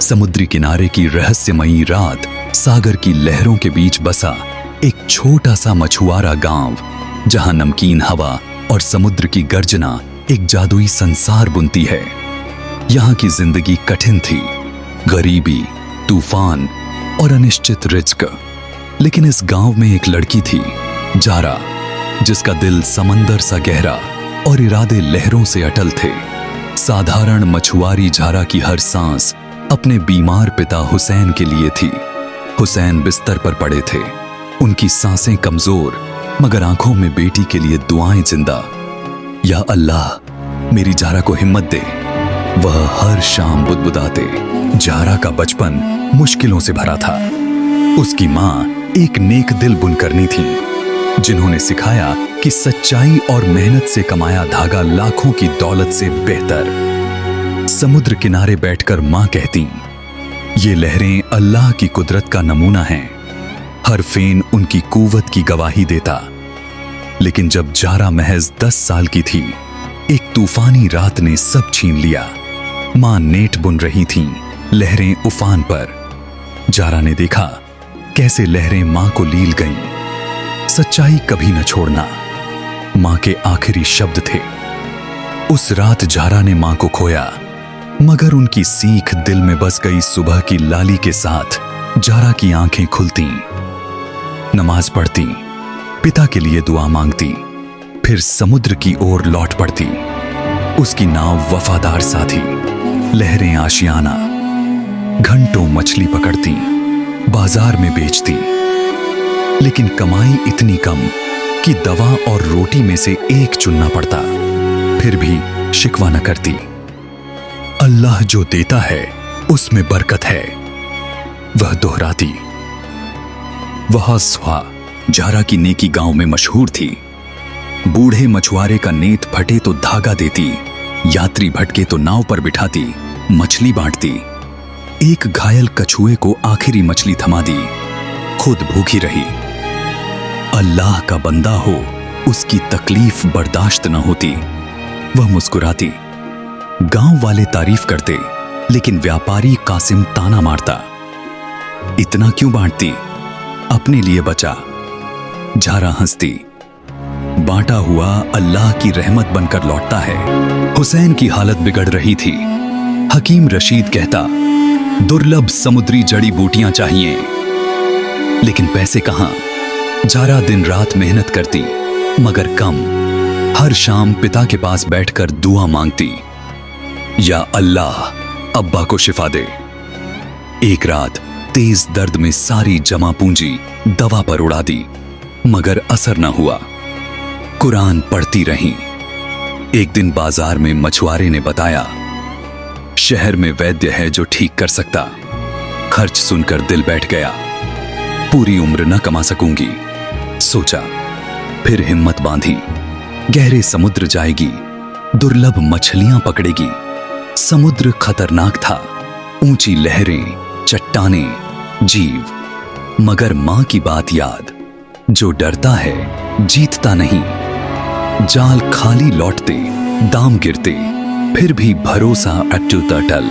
समुद्री किनारे की रहस्यमयी रात, सागर की लहरों के बीच बसा एक छोटा सा मछुआरा गांव, जहां नमकीन हवा और समुद्र की गर्जना एक जादुई संसार बुनती है। यहाँ की जिंदगी कठिन थी, गरीबी, तूफान और अनिश्चित रिज्क। लेकिन इस गांव में एक लड़की थी, जारा, जिसका दिल समंदर सा गहरा और इरादे लहरों से अटल थे। साधारण मछुआरी जारा की हर सांस अपने बीमार पिता हुसैन के लिए थी। हुसैन बिस्तर पर पड़े थे, उनकी सांसें कमजोर, मगर आंखों में बेटी के लिए दुआएं जिंदा। या अल्लाह, मेरी जारा को हिम्मत दे। वह हर शाम बुदबुदाते। जारा का बचपन मुश्किलों से भरा था। उसकी माँ एक नेक दिल बुनकरनी थी, जिन्होंने सिखाया कि सच्चाई और मेहनत से कमाया धागा लाखों की दौलत से बेहतर। समुद्र किनारे बैठकर माँ कहती, ये लहरें अल्लाह की कुदरत का नमूना हैं। हर फेन उनकी कुव्वत की गवाही देता। लेकिन जब जारा महज 10 साल की थी, एक तूफानी रात ने सब छीन लिया। माँ नेट बुन रही थीं, लहरें उफान पर। जारा ने देखा कैसे लहरें माँ को लील गईं। सच्चाई कभी न छोड़ना, माँ के आखिरी शब्द थे। उस रात जारा ने माँ को खोया, मगर उनकी सीख दिल में बस गई। सुबह की लाली के साथ जारा की आंखें खुलती, नमाज पढ़ती, पिता के लिए दुआ मांगती, फिर समुद्र की ओर लौट पड़ती। उसकी नाव वफादार साथी, लहरें आशियाना। घंटों मछली पकड़ती, बाजार में बेचती, लेकिन कमाई इतनी कम कि दवा और रोटी में से एक चुनना पड़ता। फिर भी शिकवा न करती। अल्लाह जो देता है उसमें बरकत है, वह दोहराती। वह सुबह जारा की नेकी गांव में मशहूर थी। बूढ़े मछुआरे का नेत फटे तो धागा देती, यात्री भटके तो नाव पर बिठाती, मछली बांटती। एक घायल कछुए को आखिरी मछली थमा दी, खुद भूखी रही। अल्लाह का बंदा हो, उसकी तकलीफ बर्दाश्त न होती। वह मुस्कुराती। गांव वाले तारीफ करते, लेकिन व्यापारी कासिम ताना मारता। इतना क्यों बांटती? अपने लिए बचा। जारा हंसती। बांटा हुआ अल्लाह की रहमत बनकर लौटता है। हुसैन की हालत बिगड़ रही थी। हकीम रशीद कहता, दुर्लभ समुद्री जड़ी बूटियां चाहिए। लेकिन पैसे कहां? जारा दिन रात मेहनत करती, मगर कम। हर शाम पिता के पास बैठकर दुआ मांगती, या अल्लाह, अब्बा को शिफा दे। एक रात तेज दर्द में सारी जमा पूंजी दवा पर उड़ा दी, मगर असर न हुआ। कुरान पढ़ती रहीं। एक दिन बाजार में मछुआरे ने बताया, शहर में वैद्य है जो ठीक कर सकता। खर्च सुनकर दिल बैठ गया। पूरी उम्र न कमा सकूंगी, सोचा। फिर हिम्मत बांधी। गहरे समुद्र जाएगी, दुर्लभ मछलियां पकड़ेगी। समुद्र खतरनाक था, ऊंची लहरें, चट्टानें, जीव। मगर मां की बात याद, जो डरता है जीतता नहीं। जाल खाली लौटते, दाम गिरते, फिर भी भरोसा अटूट अटल।